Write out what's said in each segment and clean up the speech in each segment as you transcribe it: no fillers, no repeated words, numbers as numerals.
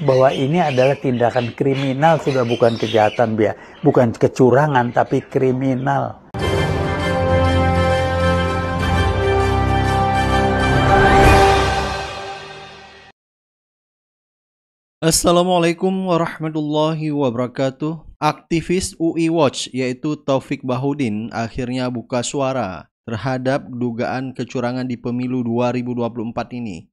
bahwa ini adalah tindakan kriminal, sudah bukan kejahatan, bukan kecurangan, tapi kriminal. Assalamualaikum warahmatullahi wabarakatuh. Aktivis UI Watch yaitu Taufik Bahudin akhirnya buka suara terhadap dugaan kecurangan di pemilu 2024 ini.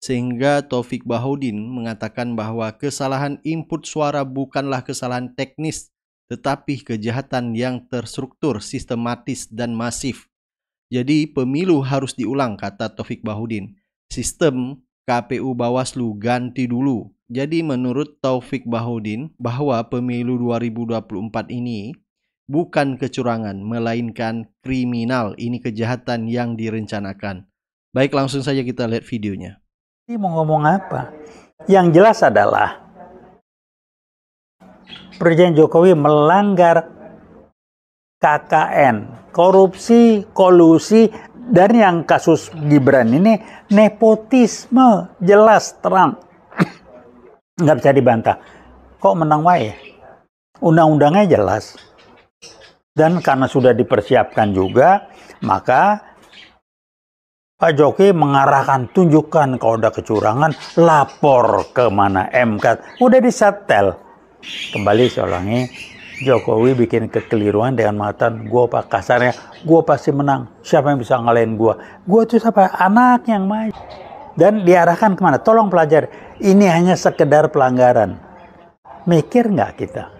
Sehingga Taufik Bahudin mengatakan bahwa kesalahan input suara bukanlah kesalahan teknis, tetapi kejahatan yang terstruktur, sistematis, dan masif. Jadi pemilu harus diulang, kata Taufik Bahudin. Sistem KPU Bawaslu ganti dulu. Jadi menurut Taufik Bahudin bahwa pemilu 2024 ini bukan kecurangan, melainkan kriminal. Ini kejahatan yang direncanakan. Baik, langsung saja kita lihat videonya. Ini mau ngomong apa? Yang jelas adalah Presiden Jokowi melanggar KKN, korupsi, kolusi, dan yang kasus Gibran ini nepotisme, jelas terang. Nggak bisa dibantah. Kok menang wae? Undang-undangnya jelas. Dan karena sudah dipersiapkan juga, maka Pak Jokowi mengarahkan, tunjukkan kalau ada kecurangan, lapor ke mana MK. Udah disetel. Kembali saya ulangi, Jokowi bikin kekeliruan dengan mengatakan, gue pak kasarnya, gue pasti menang. Siapa yang bisa ngalahin gue? Gue itu siapa? Anak yang maju. Dan diarahkan kemana? Tolong pelajari. Ini hanya sekedar pelanggaran. Mikir nggak kita?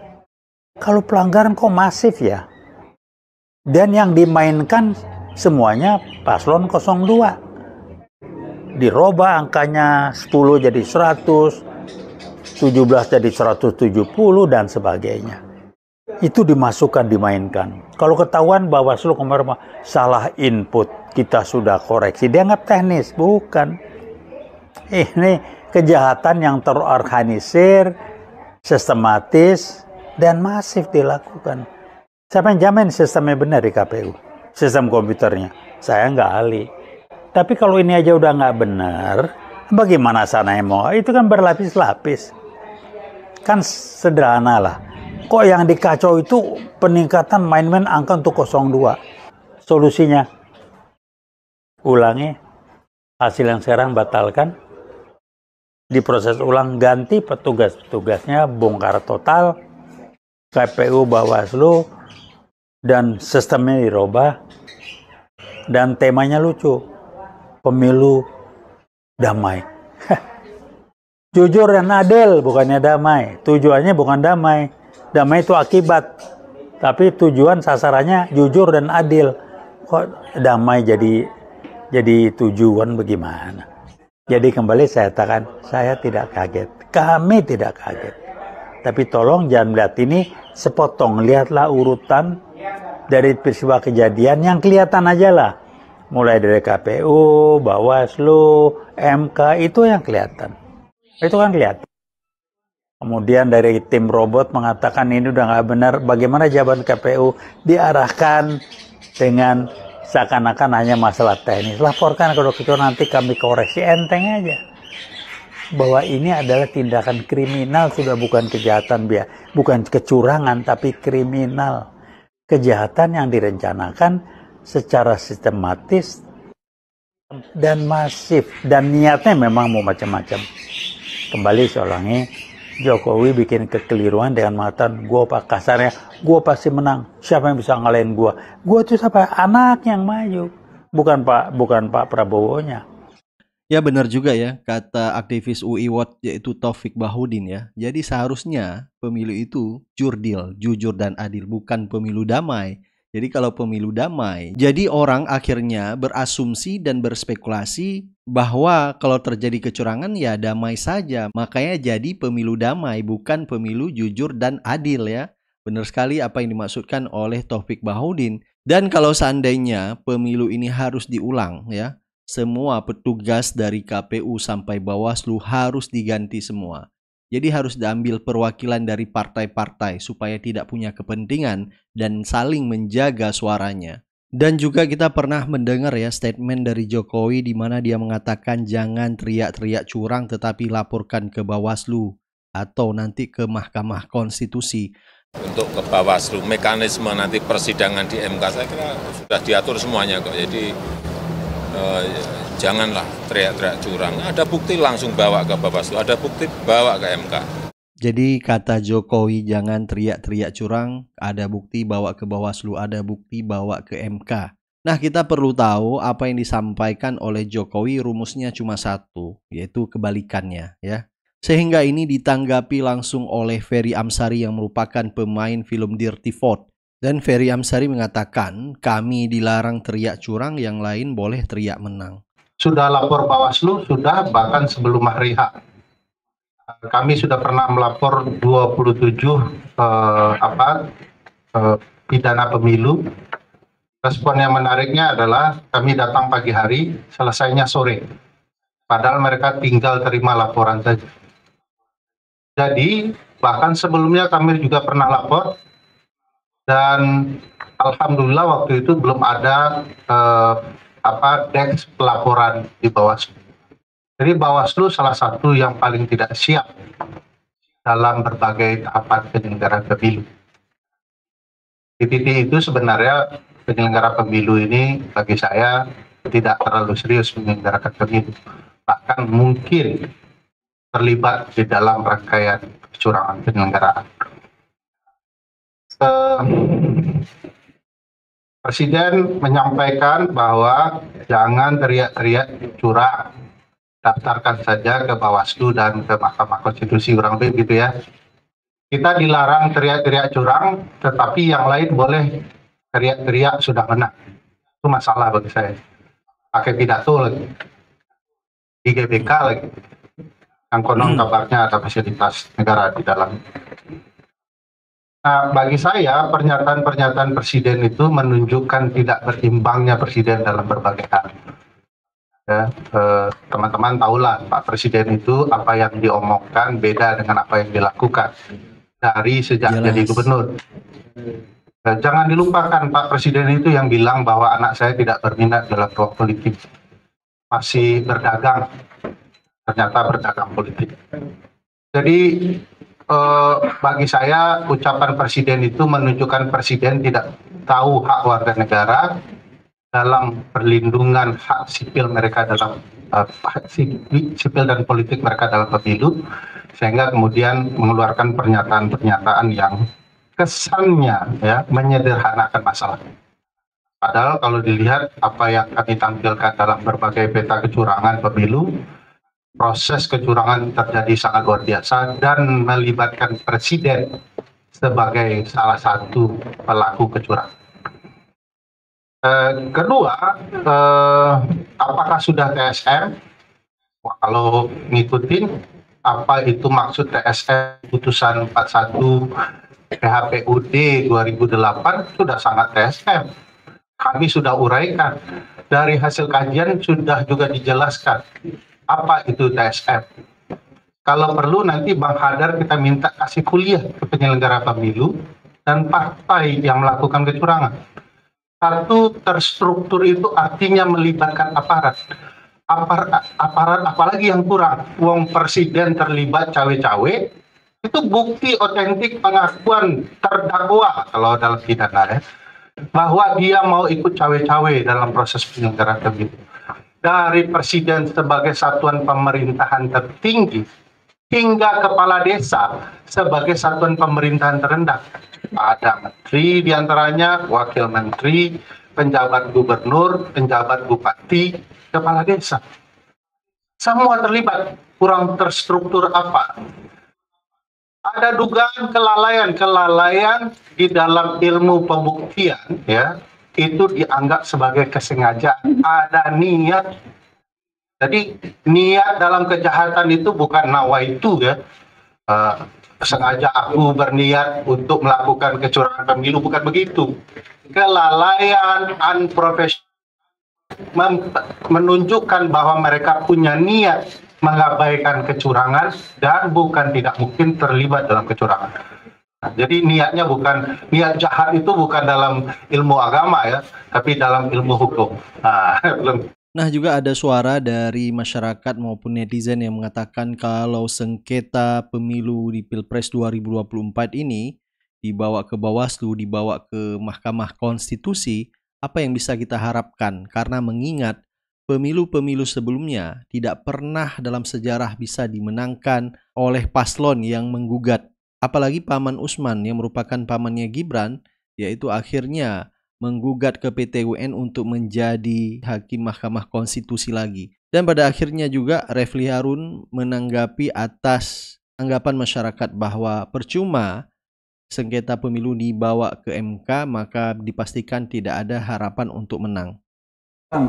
Kalau pelanggaran kok masif ya? Dan yang dimainkan semuanya paslon 02. Dirubah angkanya 10 jadi 100, 17 jadi 170 dan sebagainya. Itu dimasukkan, dimainkan. Kalau ketahuan Bawaslu kemarin salah input, kita sudah koreksi. Dianggap teknis, bukan. Ini kejahatan yang terorganisir, sistematis, dan masif dilakukan. Siapa yang jamin sistemnya benar di KPU? Sistem komputernya? Saya nggak ahli. Tapi kalau ini aja udah nggak benar, bagaimana sananya mau? Itu kan berlapis-lapis. Kan sederhana lah. Kok yang dikacau itu peningkatan main-main angka untuk 02? Solusinya? Ulangi. Hasil yang sekarang batalkan. Diproses ulang, ganti petugas-petugasnya, bongkar total. KPU Bawaslu dan sistemnya dirubah. Dan temanya lucu. Pemilu damai. Jujur dan adil, bukannya damai. Tujuannya bukan damai. Damai itu akibat. Tapi tujuan sasarannya jujur dan adil. Kok damai jadi tujuan bagaimana? Jadi kembali saya katakan, saya tidak kaget. Kami tidak kaget. Tapi tolong jangan melihat ini sepotong. Lihatlah urutan dari peristiwa kejadian yang kelihatan aja lah. Mulai dari KPU, Bawaslu, MK, itu yang kelihatan. Itu kan kelihatan. Kemudian dari tim robot mengatakan ini udah nggak benar. Bagaimana jawaban KPU diarahkan dengan seakan-akan hanya masalah teknis. Laporkan ke dokter, nanti kami koreksi, enteng aja. Bahwa ini adalah tindakan kriminal, sudah bukan kejahatan, bukan kecurangan, tapi kriminal. Kejahatan yang direncanakan secara sistematis dan masif. Dan niatnya memang mau macam-macam. Kembali saya ulangi, Jokowi bikin kekeliruan dengan mengatakan, gue pak kasarnya, gue pasti menang. Siapa yang bisa ngalahin gue? Gue itu siapa? Anak yang maju. Bukan Pak Prabowo-nya. Ya benar juga ya, kata aktivis UI Watch yaitu Taufik Bahudin ya. Jadi seharusnya pemilu itu jurdil, jujur dan adil, bukan pemilu damai. Jadi kalau pemilu damai, jadi orang akhirnya berasumsi dan berspekulasi bahwa kalau terjadi kecurangan ya damai saja. Makanya jadi pemilu damai, bukan pemilu jujur dan adil ya. Benar sekali apa yang dimaksudkan oleh Taufik Bahudin. Dan kalau seandainya pemilu ini harus diulang ya, semua petugas dari KPU sampai Bawaslu harus diganti semua. Jadi harus diambil perwakilan dari partai-partai supaya tidak punya kepentingan dan saling menjaga suaranya. Dan juga kita pernah mendengar ya statement dari Jokowi di mana dia mengatakan jangan teriak-teriak curang tetapi laporkan ke Bawaslu. atau nanti ke Mahkamah Konstitusi. Untuk ke Bawaslu, mekanisme nanti persidangan di MK saya kira sudah diatur semuanya kok. Jadi janganlah teriak-teriak curang. Ada bukti langsung bawa ke Bawaslu, ada bukti bawa ke MK. Jadi kata Jokowi jangan teriak-teriak curang, ada bukti bawa ke Bawaslu, ada bukti bawa ke MK. Nah, kita perlu tahu apa yang disampaikan oleh Jokowi rumusnya cuma satu, yaitu kebalikannya ya. Sehingga ini ditanggapi langsung oleh Ferry Amsari yang merupakan pemain film Dirty Vote. Dan Ferry Amsari mengatakan, kami dilarang teriak curang, yang lain boleh teriak menang. Sudah lapor Bawaslu, sudah bahkan sebelum hari H. Kami sudah pernah melapor 27 pidana pemilu. Respon yang menariknya adalah kami datang pagi hari, selesainya sore. Padahal mereka tinggal terima laporan saja. Jadi bahkan sebelumnya kami juga pernah lapor dan alhamdulillah waktu itu belum ada deks pelaporan di Bawaslu. Jadi Bawaslu salah satu yang paling tidak siap dalam berbagai tahapan penyelenggaraan pemilu. Di titik itu sebenarnya penyelenggara pemilu ini bagi saya tidak terlalu serius menyelenggarakan pemilu. Bahkan mungkin terlibat di dalam rangkaian kecurangan penyelenggaraan. Presiden menyampaikan bahwa jangan teriak-teriak curang, daftarkan saja ke Bawaslu dan ke Mahkamah Konstitusi, kurang lebih gitu ya. Kita dilarang teriak-teriak curang, tetapi yang lain boleh teriak-teriak sudah menang. Itu masalah bagi saya. Pakai pidato lagi, di GBK lagi. Yang konon kabarnya ada fasilitas negara di dalam. Nah, bagi saya pernyataan-pernyataan presiden itu menunjukkan tidak berimbangnya presiden dalam berbagai hal. Ya, teman-teman tahulah Pak Presiden itu apa yang diomongkan beda dengan apa yang dilakukan dari sejak jadi gubernur. Jangan dilupakan Pak Presiden itu yang bilang bahwa anak saya tidak berminat dalam ruang politik, masih berdagang. Ternyata berdagang politik. Jadi bagi saya ucapan presiden itu menunjukkan presiden tidak tahu hak warga negara dalam perlindungan hak sipil mereka dalam sipil dan politik mereka dalam pemilu, sehingga kemudian mengeluarkan pernyataan-pernyataan yang kesannya ya menyederhanakan masalah. Padahal kalau dilihat apa yang kami tampilkan dalam berbagai peta kecurangan pemilu, proses kecurangan terjadi sangat luar biasa dan melibatkan presiden sebagai salah satu pelaku kecurangan. Kedua, apakah sudah TSM? Wah, kalau ngikutin apa itu maksud TSM putusan 41 PHPUD 2008 sudah sangat TSM. Kami sudah uraikan, dari hasil kajian sudah juga dijelaskan apa itu TSM. Kalau perlu nanti Bang Hadar kita minta kasih kuliah ke penyelenggara pemilu dan partai yang melakukan kecurangan. Satu, terstruktur itu artinya melibatkan aparat. Aparat apalagi yang kurang. Wong presiden terlibat cawe-cawe, itu bukti otentik pengakuan terdakwa kalau dalam pidana ya, bahwa dia mau ikut cawe-cawe dalam proses penyelenggaraan pemilu. Dari presiden sebagai satuan pemerintahan tertinggi hingga kepala desa sebagai satuan pemerintahan terendah. Ada menteri diantaranya, wakil menteri, penjabat gubernur, penjabat bupati, kepala desa. Semua terlibat, kurang terstruktur apa. Ada dugaan kelalaian di dalam ilmu pembuktian ya. Itu dianggap sebagai kesengajaan, ada niat. Jadi niat dalam kejahatan itu bukan nawaitu ya, sengaja aku berniat untuk melakukan kecurangan pemilu, bukan begitu. Kelalaian, unprofesional, menunjukkan bahwa mereka punya niat mengabaikan kecurangan dan bukan tidak mungkin terlibat dalam kecurangan. Jadi niatnya bukan, niat jahat itu bukan dalam ilmu agama ya, tapi dalam ilmu hukum. Nah, belum Nah, juga ada suara dari masyarakat maupun netizen yang mengatakan kalau sengketa pemilu di Pilpres 2024 ini dibawa ke Bawaslu, dibawa ke Mahkamah Konstitusi, apa yang bisa kita harapkan? Karena mengingat pemilu-pemilu sebelumnya tidak pernah dalam sejarah bisa dimenangkan oleh paslon yang menggugat. Apalagi Paman Usman yang merupakan pamannya Gibran, yaitu akhirnya menggugat ke PT UN untuk menjadi hakim Mahkamah Konstitusi lagi. Dan pada akhirnya juga Refli Harun menanggapi atas anggapan masyarakat bahwa percuma sengketa pemilu dibawa ke MK, maka dipastikan tidak ada harapan untuk menang.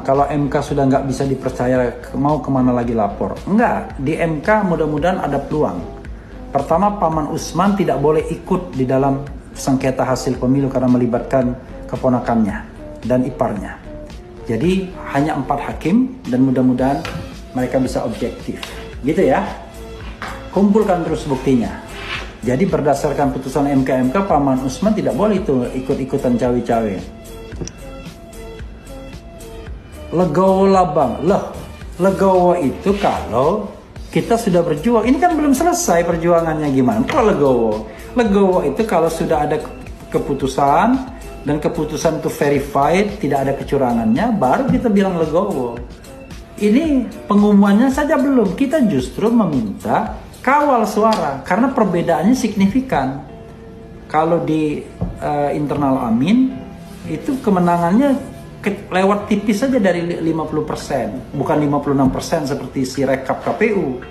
Kalau MK sudah nggak bisa dipercaya, mau kemana lagi lapor? Enggak, di MK mudah-mudahan ada peluang. Pertama, Paman Usman tidak boleh ikut di dalam sengketa hasil pemilu karena melibatkan keponakannya dan iparnya. Jadi hanya 4 hakim dan mudah-mudahan mereka bisa objektif. Gitu ya. Kumpulkan terus buktinya. Jadi berdasarkan putusan MK, Paman Usman tidak boleh itu ikut-ikutan cawe-cawe. Legowo labang. Legowo itu kalau kita sudah berjuang. Ini kan belum selesai perjuangannya gimana. Kalau legowo. Legowo itu kalau sudah ada keputusan dan keputusan itu verified, tidak ada kecurangannya, baru kita bilang legowo. Ini pengumumannya saja belum. Kita justru meminta kawal suara karena perbedaannya signifikan. Kalau di internal Amin itu kemenangannya lewat tipis saja dari 50%, bukan 56% seperti si rekap KPU.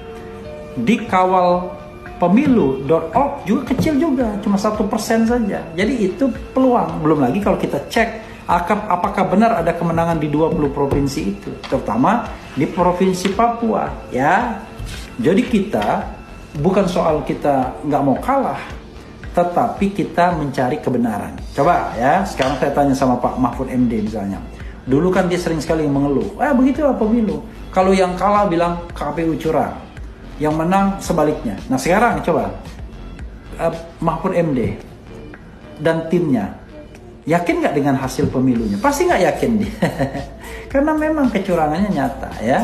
Di kawal pemilu.org juga kecil juga, cuma 1% saja. Jadi itu peluang. Belum lagi kalau kita cek apakah benar ada kemenangan di 20 provinsi itu, terutama di provinsi Papua. Ya, jadi kita bukan soal kita nggak mau kalah, tetapi kita mencari kebenaran. Coba ya, sekarang saya tanya sama Pak Mahfud MD misalnya. Dulu kan dia sering sekali mengeluh, begitulah pemilu. Kalau yang kalah bilang KPU curang, yang menang sebaliknya. Nah sekarang coba Mahfud MD dan timnya yakin nggak dengan hasil pemilunya? Pasti nggak yakin dia. Karena memang kecurangannya nyata ya.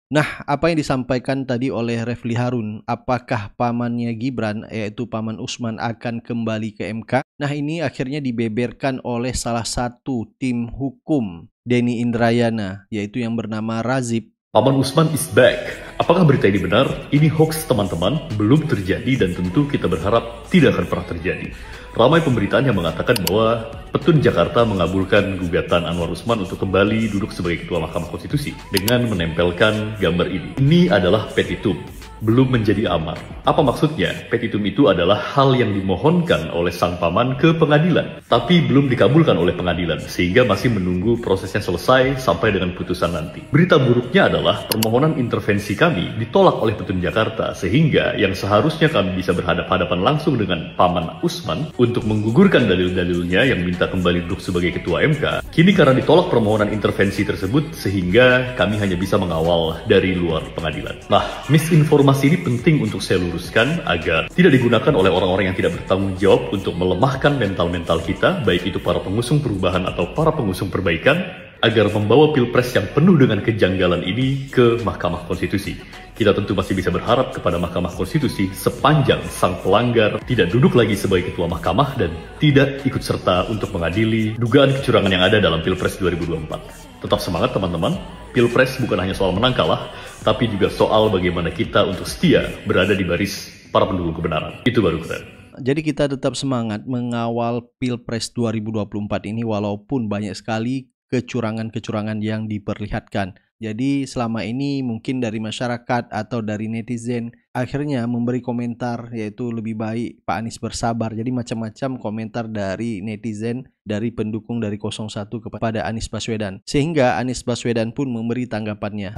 Nah, apa yang disampaikan tadi oleh Refli Harun, apakah pamannya Gibran, yaitu Paman Usman, akan kembali ke MK? Nah, ini akhirnya dibeberkan oleh salah satu tim hukum Denny Indrayana, yaitu yang bernama Razib. Paman Usman is back. Apakah berita ini benar? Ini hoax teman-teman, belum terjadi dan tentu kita berharap tidak akan pernah terjadi. Ramai pemberitaan yang mengatakan bahwa Petun Jakarta mengabulkan gugatan Anwar Usman untuk kembali duduk sebagai Ketua Mahkamah Konstitusi dengan menempelkan gambar ini. Ini adalah petitum, belum menjadi amar. Apa maksudnya? Petitum itu adalah hal yang dimohonkan oleh sang paman ke pengadilan, tapi belum dikabulkan oleh pengadilan, sehingga masih menunggu prosesnya selesai sampai dengan putusan nanti. Berita buruknya adalah permohonan intervensi kami ditolak oleh Petun Jakarta, sehingga yang seharusnya kami bisa berhadapan-hadapan langsung dengan Paman Usman untuk menggugurkan dalil-dalilnya yang minta kembali duduk sebagai Ketua MK, kini karena ditolak permohonan intervensi tersebut, sehingga kami hanya bisa mengawal dari luar pengadilan. Nah, misinformasi ini penting untuk saya luruskan agar tidak digunakan oleh orang-orang yang tidak bertanggung jawab untuk melemahkan mental-mental kita, baik itu para pengusung perubahan atau para pengusung perbaikan, agar membawa Pilpres yang penuh dengan kejanggalan ini ke Mahkamah Konstitusi. Kita tentu masih bisa berharap kepada Mahkamah Konstitusi sepanjang sang pelanggar tidak duduk lagi sebagai Ketua Mahkamah dan tidak ikut serta untuk mengadili dugaan kecurangan yang ada dalam Pilpres 2024. Tetap semangat teman-teman, Pilpres bukan hanya soal menang kalah, tapi juga soal bagaimana kita untuk setia berada di baris para pendukung kebenaran. Itu baru keren. Jadi kita tetap semangat mengawal Pilpres 2024 ini walaupun banyak sekali kecurangan-kecurangan yang diperlihatkan. Jadi selama ini mungkin dari masyarakat atau dari netizen akhirnya memberi komentar yaitu lebih baik Pak Anies bersabar. Jadi macam-macam komentar dari netizen, dari pendukung dari 01 kepada Anies Baswedan. Sehingga Anies Baswedan pun memberi tanggapannya.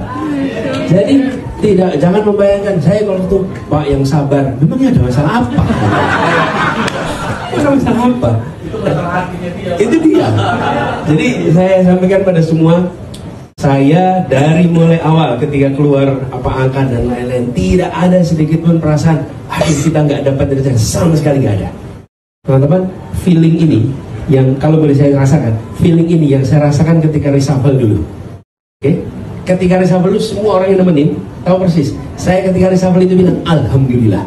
Jadi jangan membayangkan saya kalau itu Pak yang sabar. Memangnya ada masalah apa? Ada masalah apa? Itu dia. Jadi saya sampaikan pada semua, saya dari mulai awal ketika keluar angka dan lain-lain tidak ada sedikit pun perasaan kita nggak dapat dari sama sekali nggak ada. Teman-teman, feeling ini yang kalau boleh saya rasakan, feeling ini yang saya rasakan ketika reshuffle dulu. Oke? ketika reshuffle itu semua orang yang nemenin tahu persis. Saya ketika reshuffle itu bilang alhamdulillah.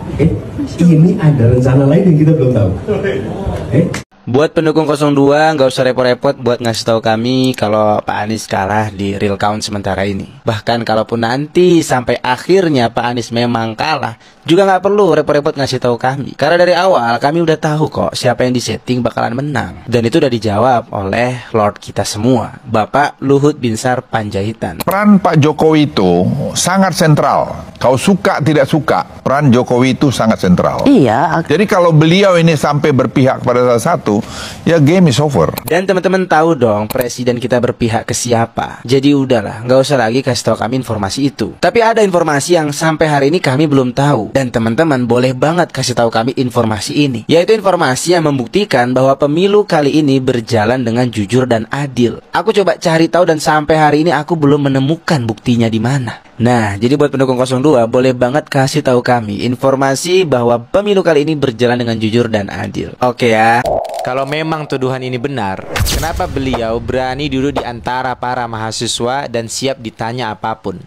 Ini ada rencana lain yang kita belum tahu. Buat pendukung 02 nggak usah repot-repot buat ngasih tahu kami kalau Pak Anies kalah di real count sementara ini. Bahkan kalaupun nanti sampai akhirnya Pak Anies memang kalah, juga nggak perlu repot-repot ngasih tahu kami. Karena dari awal kami udah tahu kok siapa yang disetting bakalan menang. Dan itu udah dijawab oleh Lord kita semua, Bapak Luhut Binsar Panjaitan. Peran Pak Jokowi itu sangat sentral. Kau suka tidak suka, peran Jokowi itu sangat sentral. Iya. Jadi kalau beliau ini sampai berpihak pada salah satu, ya game is over. Dan teman-teman tahu dong presiden kita berpihak ke siapa. Jadi udahlah, nggak usah lagi kasih tahu kami informasi itu. Tapi ada informasi yang sampai hari ini kami belum tahu. Dan teman-teman boleh banget kasih tahu kami informasi ini. Yaitu informasi yang membuktikan bahwa pemilu kali ini berjalan dengan jujur dan adil. Aku coba cari tahu dan sampai hari ini aku belum menemukan buktinya di mana. Nah, jadi buat pendukung 02 boleh banget kasih tahu kami informasi bahwa pemilu kali ini berjalan dengan jujur dan adil. Oke ya. Kalau memang tuduhan ini benar, kenapa beliau berani duduk di antara para mahasiswa dan siap ditanya apapun?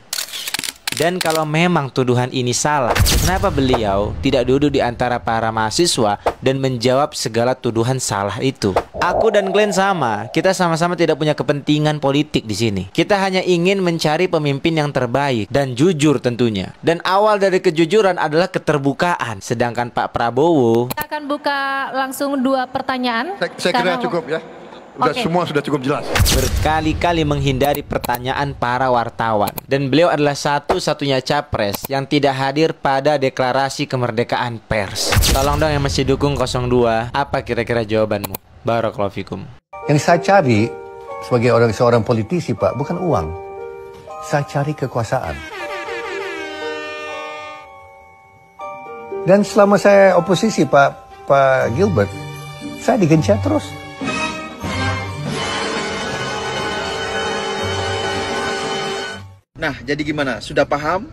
Dan kalau memang tuduhan ini salah, kenapa beliau tidak duduk di antara para mahasiswa dan menjawab segala tuduhan salah itu? Aku dan Glenn sama, kita sama-sama tidak punya kepentingan politik di sini. Kita hanya ingin mencari pemimpin yang terbaik dan jujur tentunya. Dan awal dari kejujuran adalah keterbukaan. Sedangkan Pak Prabowo, kita akan buka langsung 2 pertanyaan. Saya kira cukup ya. Semua sudah cukup jelas. Berkali-kali menghindari pertanyaan para wartawan. Dan beliau adalah satu-satunya capres yang tidak hadir pada deklarasi kemerdekaan pers. Tolong dong yang masih dukung 02, apa kira-kira jawabanmu? Barakallahu fikum. Yang saya cari sebagai seorang politisi, Pak, bukan uang. Saya cari kekuasaan. Dan selama saya oposisi, Pak Gilbert, saya digencet terus. Nah, jadi gimana? Sudah paham?